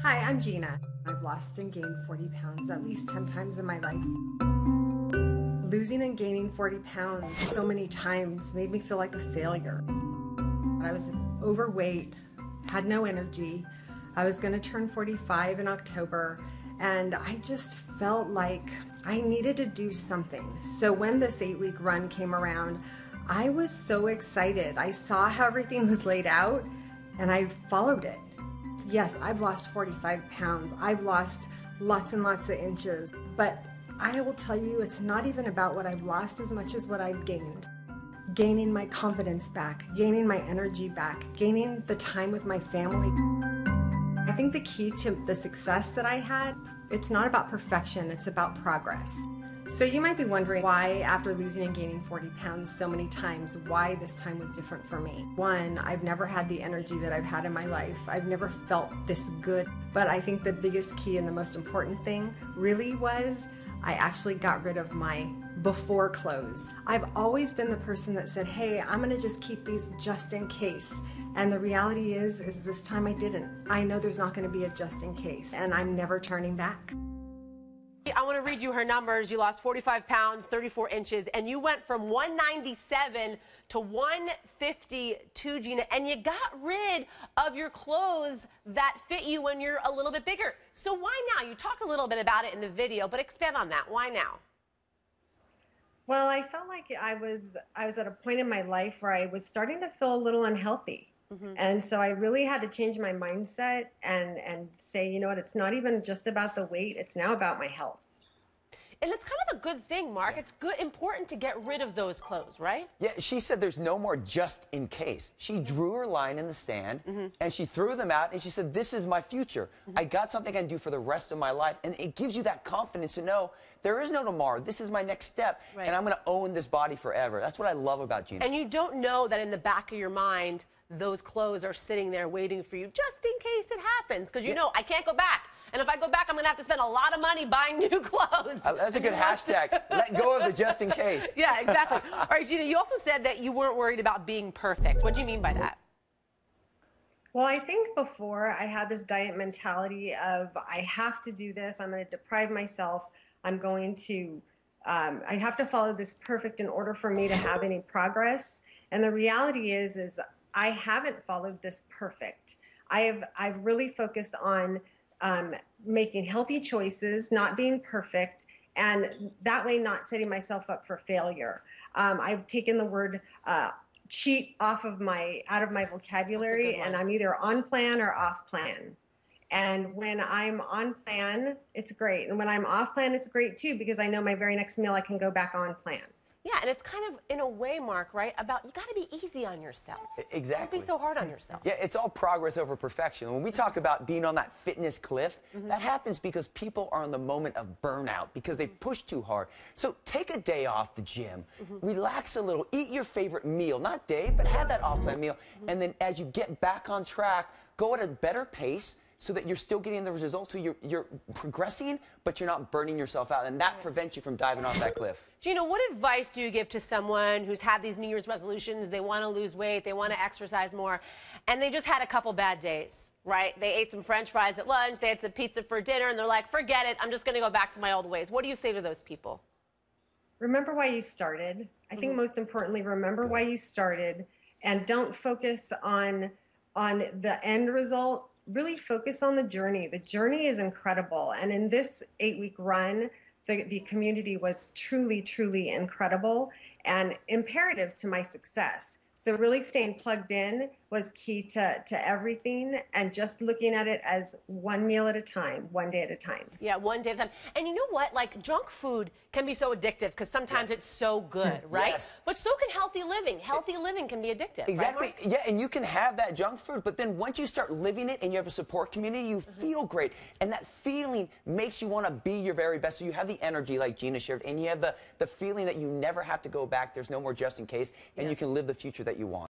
Hi, I'm Gina. I've lost and gained 40 pounds at least 10 times in my life. Losing and gaining 40 pounds so many times made me feel like a failure. I was overweight, had no energy. I was going to turn 45 in October, and I just felt like I needed to do something. So when this 8-week run came around, I was so excited. I saw how everything was laid out, and I followed it. Yes, I've lost 45 pounds. I've lost lots and lots of inches, but I will tell you, it's not even about what I've lost as much as what I've gained. Gaining my confidence back, gaining my energy back, gaining the time with my family. I think the key to the success that I had, it's not about perfection, it's about progress. So you might be wondering why, after losing and gaining 40 pounds so many times, why this time was different for me. One, I've never had the energy that I've had in my life. I've never felt this good. But I think the biggest key and the most important thing really was I actually got rid of my before clothes. I've always been the person that said, hey, I'm gonna just keep these just in case. And the reality is this time I didn't. I know there's not gonna be a just in case, and I'm never turning back. I want to read you her numbers. You lost 45 pounds, 34 inches, and you went from 197 to 152, Gina, and you got rid of your clothes that fit you when you're a little bit bigger. So why now? You talk a little bit about it in the video, but expand on that. Why now? Well, I felt like I was at a point in my life where I was starting to feel a little unhealthy. And so I really had to change my mindset and say, you know what, it's not even just about the weight, it's now about my health. And it's kind of a good thing, Mark. It's important to get rid of those clothes, right? Yeah, she said there's no more just in case. She drew her line in the sand, and she threw them out, and she said, this is my future. I got something I can do for the rest of my life, and it gives you that confidence to know there is no tomorrow. This is my next step, and I'm going to own this body forever. That's what I love about Gina. And you don't know that in the back of your mind, those clothes are sitting there waiting for you just in case it happens, because you know I can't go back. And if I go back, I'm going to have to spend a lot of money buying new clothes. That's a good hashtag. Let go of the just in case. Yeah, exactly. All right, Gina, you also said that you weren't worried about being perfect. What do you mean by that? Well, I think before I had this diet mentality of I have to do this, I'm going to deprive myself, I'm going to, I have to follow this perfect in order for me to have any progress. And the reality is I haven't followed this perfect. I've really focused on making healthy choices, not being perfect, and that way not setting myself up for failure. I've taken the word cheat out of my vocabulary, and I'm either on plan or off plan. And when I'm on plan, it's great. And when I'm off plan, it's great too, because I know my very next meal I can go back on plan. Yeah, and it's kind of, in a way, Mark, right, about you got to be easy on yourself. Exactly. Don't be so hard on yourself. Yeah, it's all progress over perfection. When we talk about being on that fitness cliff, that happens because people are in the moment of burnout because they push too hard. So take a day off the gym, relax a little, eat your favorite meal, not day, but have that off-plan meal, and then as you get back on track, go at a better pace, so that you're still getting the results, so you're progressing, but you're not burning yourself out, and that prevents you from diving off that cliff. Gina, what advice do you give to someone who's had these New Year's resolutions, they want to lose weight, they want to exercise more, and they just had a couple bad days, right? They ate some French fries at lunch, they had some pizza for dinner, and they're like, forget it, I'm just going to go back to my old ways. What do you say to those people? Remember why you started. I think most importantly, remember why you started, and don't focus on the end result. Really focus on the journey. The journey is incredible. And in this 8-week run, the community was truly, truly incredible and imperative to my success. So really staying plugged in was key to everything, and just looking at it as one meal at a time, one day at a time. Yeah, one day at a time. And you know what? Like, junk food can be so addictive because sometimes it's so good, right? Yes. But so can healthy living. Healthy living can be addictive. Exactly. Right, Yeah, and you can have that junk food, but then once you start living it and you have a support community, you feel great. And that feeling makes you want to be your very best. So you have the energy, like Gina shared, and you have the feeling that you never have to go back. There's no more just in case, and you can live the future that you want.